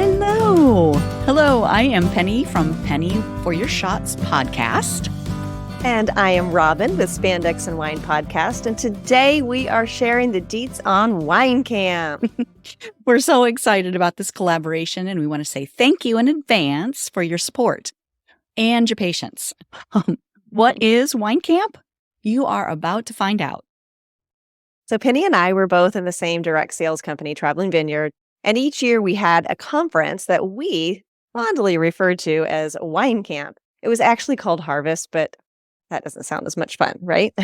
Hello. Hello, I am Penny from Penny for Your Shots podcast. And I am Robin with Spandex Wine podcast. And today we are sharing the deets on Wine Camp. We're so excited about this collaboration, and we want to say thank you in advance for your support and your patience. What is Wine Camp? You are about to find out. So Penny and I were both in the same direct sales company, Traveling Vineyard. And each year we had a conference that we fondly referred to as Wine Camp. It was actually called Harvest, but that doesn't sound as much fun, right?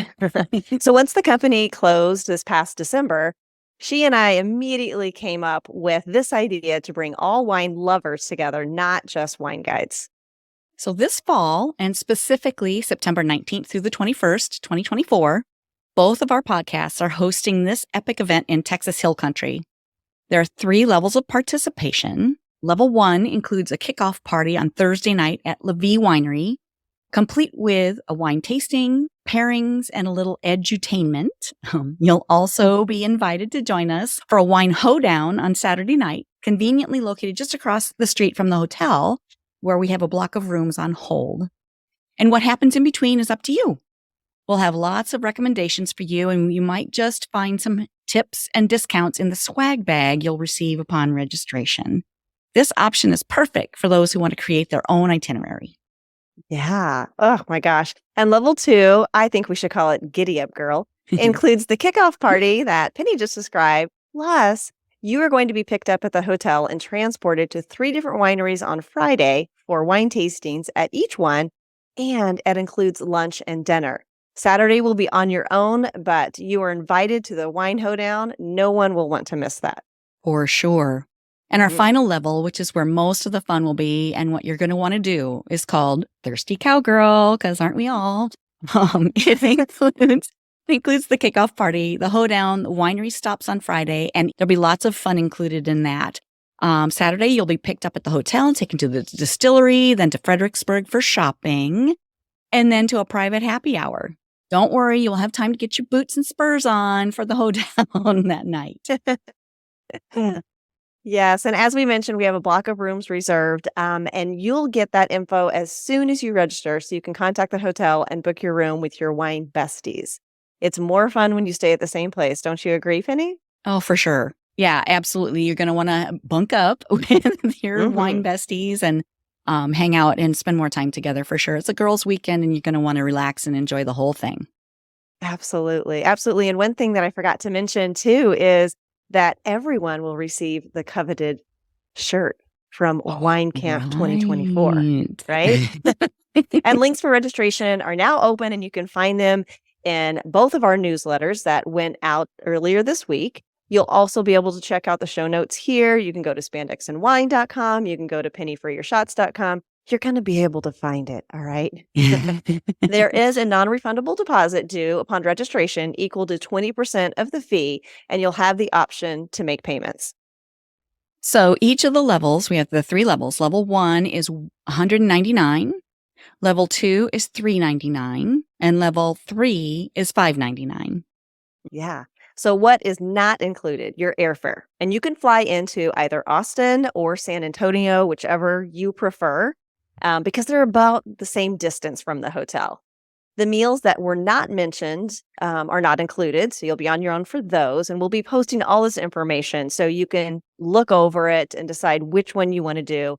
So once the company closed this past December, she and I immediately came up with this idea to bring all wine lovers together, not just wine guides. So this fall, and specifically September 19th through the 21st, 2024, both of our podcasts are hosting this epic event in Texas Hill Country. There are 3 levels of participation. Level 1 includes a kickoff party on Thursday night at Levy Winery, complete with a wine tasting, pairings, and a little edutainment. You'll also be invited to join us for a wine hoedown on Saturday night, conveniently located just across the street from the hotel, where we have a block of rooms on hold. And what happens in between is up to you. We'll have lots of recommendations for you, and you might just find some tips and discounts in the swag bag you'll receive upon registration. This option is perfect for those who want to create their own itinerary. Yeah. Oh my gosh. And level 2, I think we should call it Giddy Up Girl, includes the kickoff party that Penny just described. Plus, you are going to be picked up at the hotel and transported to 3 different wineries on Friday for wine tastings at each one. And it includes lunch and dinner. Saturday will be on your own, but you are invited to the wine hoedown. No one will want to miss that. For sure. And our final level, which is where most of the fun will be and what you're going to want to do, is called Thirsty Cowgirl, because aren't we all? It includes the kickoff party, the hoedown, the winery stops on Friday, and there'll be lots of fun included in that. Saturday, you'll be picked up at the hotel and taken to the distillery, then to Fredericksburg for shopping, and then to a private happy hour. Don't worry, you'll have time to get your boots and spurs on for the hoedown that night. Yes. And as we mentioned, we have a block of rooms reserved, and you'll get that info as soon as you register, so you can contact the hotel and book your room with your wine besties. It's more fun when you stay at the same place. Don't you agree, Penny? Oh, for sure. Yeah, absolutely. You're going to want to bunk up with your wine besties and hang out and spend more time together for sure. It's a girls' weekend, and you're going to want to relax and enjoy the whole thing. Absolutely. Absolutely. And one thing that I forgot to mention too is that everyone will receive the coveted shirt from Wine Camp 2024, right? And links for registration are now open, and you can find them in both of our newsletters that went out earlier this week. You'll also be able to check out the show notes here. You can go to spandexandwine.com. You can go to pennyforyourshots.com. You're going to be able to find it, all right? There is a non-refundable deposit due upon registration equal to 20% of the fee, and you'll have the option to make payments. So each of the levels, we have the 3 levels. Level 1 is $199. Level 2 is $399. And level 3 is $599. Yeah. So what is not included? Your airfare. And you can fly into either Austin or San Antonio, whichever you prefer, because they're about the same distance from the hotel. The meals that were not mentioned are not included, so you'll be on your own for those. And we'll be posting all this information so you can look over it and decide which one you want to do.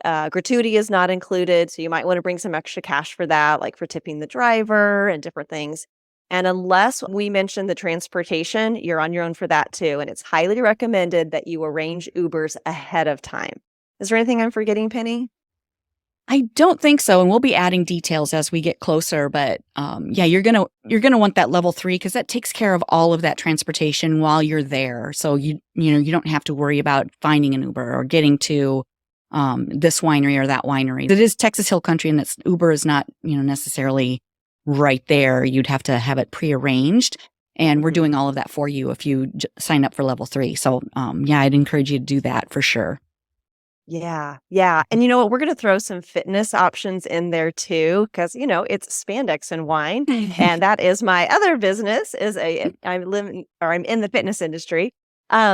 Gratuity is not included, so you might want to bring some extra cash for that, like for tipping the driver and different things. And unless we mention the transportation, you're on your own for that too. And it's highly recommended that you arrange Ubers ahead of time. Is there anything I'm forgetting, Penny? I don't think so, and we'll be adding details as we get closer. But yeah, you're gonna want that level 3 because that takes care of all of that transportation while you're there. So you don't have to worry about finding an Uber or getting to this winery or that winery. It is Texas Hill Country, and Uber is not necessarily right there. You'd have to have it prearranged, and we're doing all of that for you if you sign up for level 3. So yeah, I'd encourage you to do that for sure. Yeah. Yeah. And you know what? We're going to throw some fitness options in there too, because, it's Spandex and Wine. And that is my other business I'm in the fitness industry.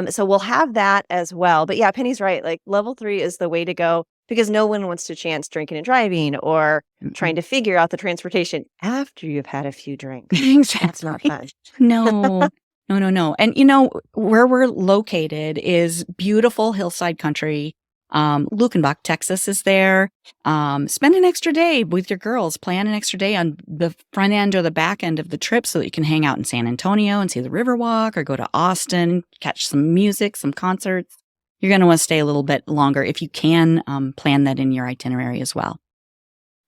So we'll have that as well. But yeah, Penny's right. Like level 3 is the way to go because no one wants to chance drinking and driving or trying to figure out the transportation after you've had a few drinks. Exactly. That's not fun. No. No. And where we're located is beautiful hillside country. Lukenbach, Texas is there. Spend an extra day with your girls. Plan an extra day on the front end or the back end of the trip so that you can hang out in San Antonio and see the Riverwalk or go to Austin, catch some music, some concerts. You're going to want to stay a little bit longer. If you can, plan that in your itinerary as well.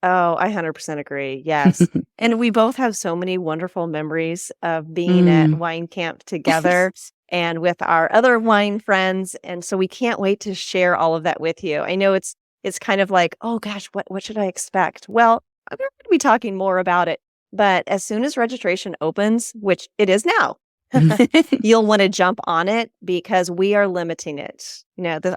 Oh, I 100% agree. Yes. And we both have so many wonderful memories of being at wine camp together and with our other wine friends. And so we can't wait to share all of that with you. I know it's kind of like, oh gosh, what should I expect? Well, I'm going to be talking more about it. But as soon as registration opens, which it is now, you'll want to jump on it because we are limiting it.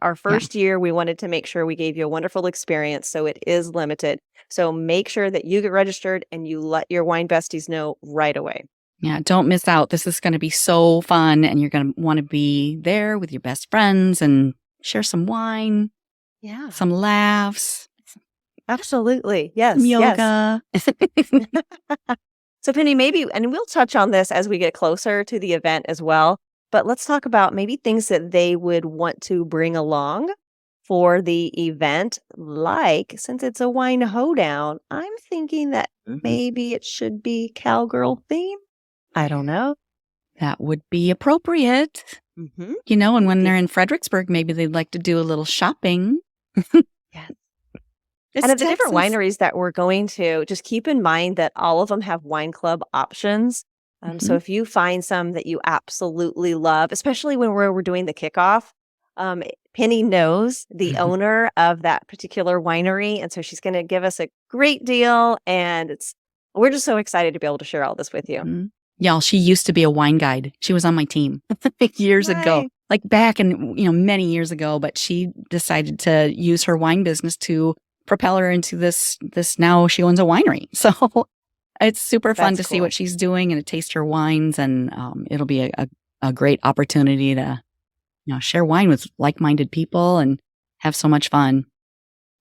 Our first year, we wanted to make sure we gave you a wonderful experience. So it is limited. So make sure that you get registered and you let your wine besties know right away. Yeah, don't miss out. This is going to be so fun and you're going to want to be there with your best friends and share some wine. Yeah. Some laughs. Absolutely. Yes. Some yoga. Yes. So Penny, maybe, and we'll touch on this as we get closer to the event as well, but let's talk about maybe things that they would want to bring along for the event. Like, since it's a wine hoedown, I'm thinking that maybe it should be cowgirl theme. I don't know. That would be appropriate. And when they're in Fredericksburg, maybe they'd like to do a little shopping. Yes. And at the different wineries that we're going to, just keep in mind that all of them have wine club options. So if you find some that you absolutely love, especially when we're doing the kickoff, Penny knows the owner of that particular winery. And so she's going to give us a great deal. And we're just so excited to be able to share all this with you. Y'all, she used to be a wine guide. She was on my team years ago, like back in, many years ago, but she decided to use her wine business to propel her into this now she owns a winery. So it's super fun to see what she's doing and to taste her wines. And it'll be a great opportunity to, share wine with like-minded people and have so much fun.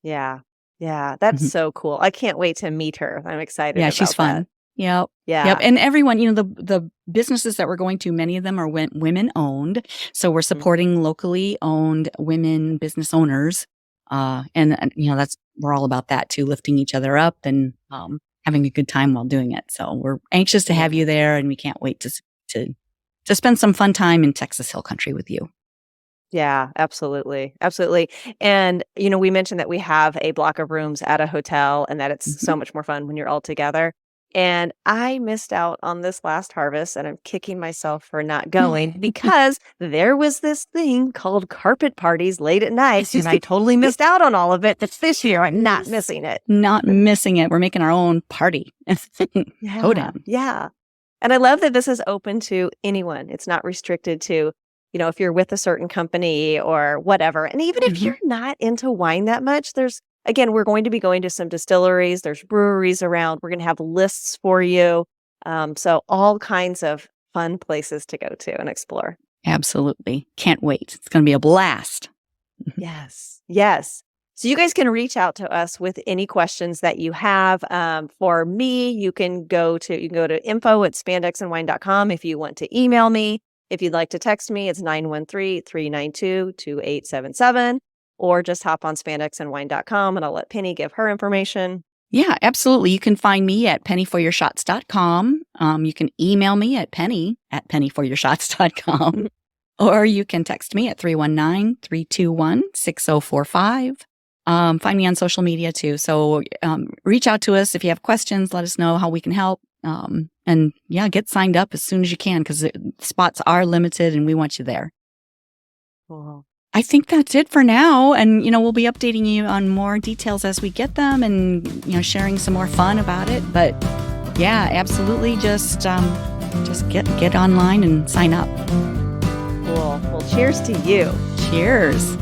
Yeah. Yeah. That's so cool. I can't wait to meet her. I'm excited. Yeah, she's fun. That. Yep. Yeah. Yep. And everyone, the businesses that we're going to, many of them are women owned. So we're supporting locally owned women business owners. And we're all about that too, lifting each other up and having a good time while doing it. So we're anxious to have you there, and we can't wait to spend some fun time in Texas Hill Country with you. Yeah, absolutely. Absolutely. And, we mentioned that we have a block of rooms at a hotel and that it's so much more fun when you're all together. And I missed out on this last harvest, and I'm kicking myself for not going because there was this thing called carpet parties late at night, and I totally missed out on all of it. But this year, I'm not missing it. Not missing it. We're making our own party. Hoedown. Yeah. And I love that this is open to anyone. It's not restricted to, if you're with a certain company or whatever. And even if you're not into wine that much, again, we're going to be going to some distilleries. There's breweries around. We're going to have lists for you. So all kinds of fun places to go to and explore. Absolutely. Can't wait. It's going to be a blast. Yes. Yes. So you guys can reach out to us with any questions that you have. For me, you can go to info@spandexandwine.com if you want to email me. If you'd like to text me, it's 913-392-2877. Or just hop on spandexandwine.com and I'll let Penny give her information. Yeah, absolutely. You can find me at pennyforyourshots.com. You can email me at penny@pennyforyourshots.com. Or you can text me at 319-321-6045. Find me on social media too. So reach out to us if you have questions. Let us know how we can help. And get signed up as soon as you can because spots are limited and we want you there. Cool. I think that's it for now. And, we'll be updating you on more details as we get them and, sharing some more fun about it. But yeah, absolutely. Just get online and sign up. Cool. Well, cheers to you. Cheers.